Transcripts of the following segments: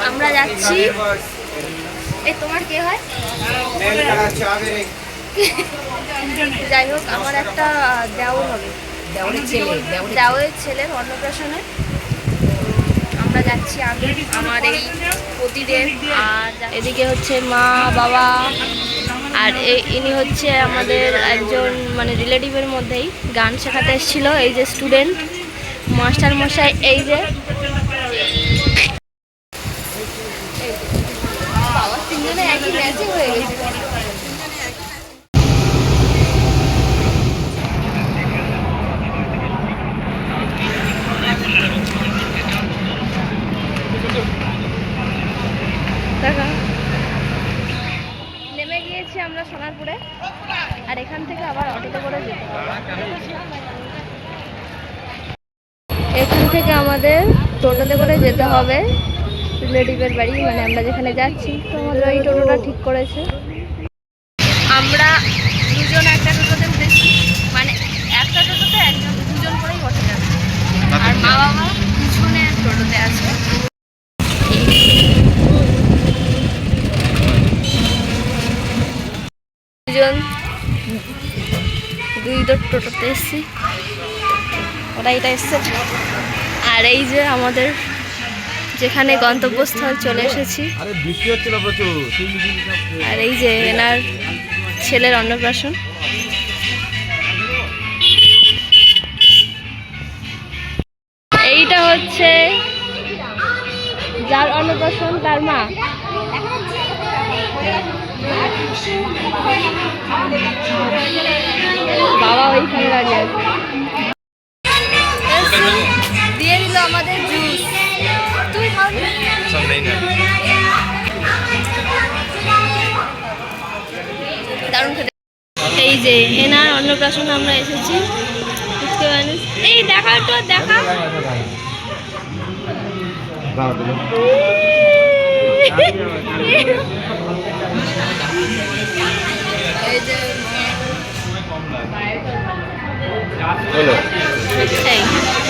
আমরা যাচ্ছি। এই তোমার কে হয়? যাই হোক, আমার একটা দেওর হবে, দেওরের ছেলের অন্নপ্রাশনে আমরা যাচ্ছি। আমি, আমার এই পতিদেব, আর এদিকে হচ্ছে মা বাবা, আর ইনি হচ্ছে আমাদের একজন মানে রিলেটিভের মধ্যেই গান শেখাতে এসেছিলো। এই যে স্টুডেন্ট মাস্টার মশাই, এই যে বাবা তিনজনে একই ম্যাচে হয়ে গেছে। নেমে গিয়েছি আমরা সোনারপুরে, আর এখান থেকে আবার অটোতে করে যেতে হবে। এখান থেকে আমাদের টোটোতে করে যেতে হবে রিলেটিভের বাড়ি, মানে আমরা যেখানে যাচ্ছি। তো আমাদের ওই টোটোটা ঠিক করেছে। আমরা দুজন একটা টোটোতে উঠেছি, মানে একটা টোটোতে দুজন করেই বসে যাবে, আর মা বাবা পিছনে টোটোতে আছে। দুই টোটোতে এসছি, ওরা এটা এসছে। আর এই যে আমাদের যেখানে গন্তব্যস্থল চলে এসেছি, আর এই যে এনার ছেলের অন্নপ্রাশন। এইটা হচ্ছে যার অন্নপ্রাশন তার মা। বাবা ওইখানে দাঁড়িয়ে আছে। দিয়ে দিল আমাদের জুস। তুই দারুণ খেতে। এই যে এনার অন্নপ্রাশন আমরা এসেছি। এই দেখা একটু দেখা।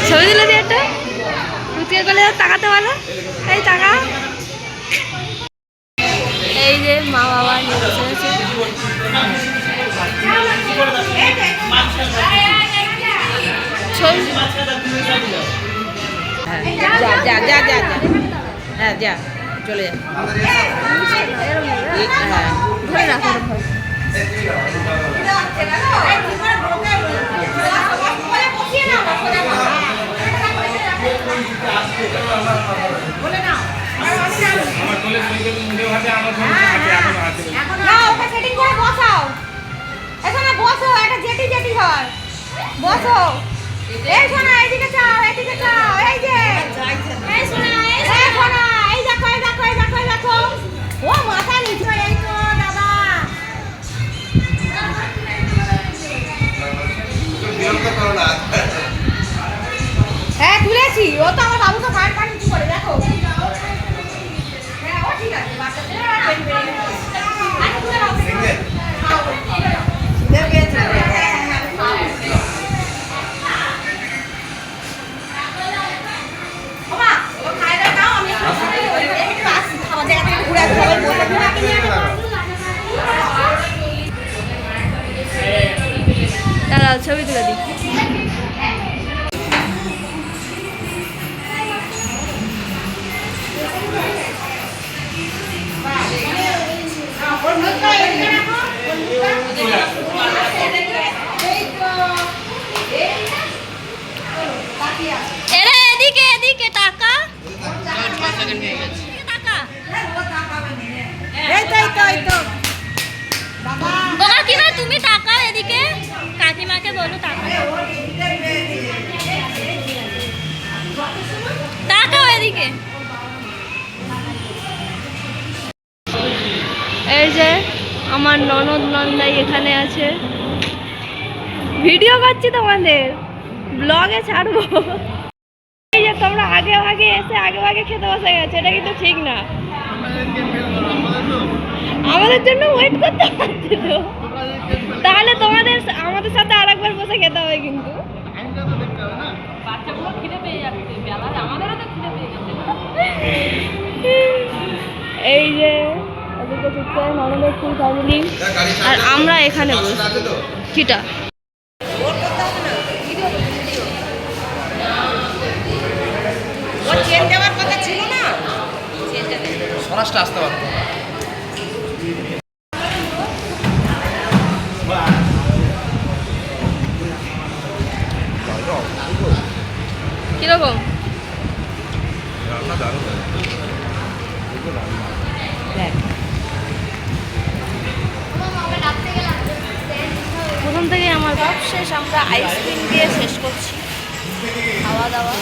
ছবি তুলে দিয়ে একটা ফুচকে গেলে তাকাতে বলো। এই টাকা। এই যে মা বাবা নিয়ে বসে আছে। যা যা যা যা, হ্যাঁ যা, চলে যা। ধরে রাখো। বসো, এই শোনা, এইদিকে চাও, এইদিকে চাও, এই যে এই শোনা, এই শোনা, এই দেখো, এই দেখো, এই দেখো, এই দেখো। ও মাথা নিচু, এই তো দাদা। হ্যাঁ তুলেছি, ও তো আমার বাবুকে ফায়ার পানি কি করে দেখো। হ্যাঁ ও ঠিক আছে, বাচ্চাদের দাঁড়াও ছবি তুলে দিই। এদিকে এদিকে টাকা কাকিমা, তুমি তাকাও এদিকে, কাকিমাকে বলো তাকাও এদিকে। এই যে আমার ননদ নন্দাই এখানে আছে, ভিডিও করছি তোমাদের, ব্লগে ছাড়বো। এই যে তোমরা আগে এসে আগে খেতে বসে গেছে, এটা কিন্তু ঠিক না। আমাদের জন্য ওয়েট করতে পারছি তো, তাহলে তোমাদের আমাদের সাথে আরেকবার বসে খেতে হবে। কিন্তু বাচ্চাগুলো খিদে পেয়ে যাচ্ছে, আমাদেরও তো খিদে পেয়ে যাচ্ছে। এই যে এদিকে হচ্ছে ননদের ফুল ফ্যামিলি, আর আমরা এখানে বসি। কিটা ওর চেন দেওয়ার কথা ছিল না। স্বরাষ্ট্র আসতে পারতো। কিরকম? প্রথম থেকে আমার ভাব শেষ, আমরা আইসক্রিম দিয়ে শেষ করছি খাওয়া দাওয়া।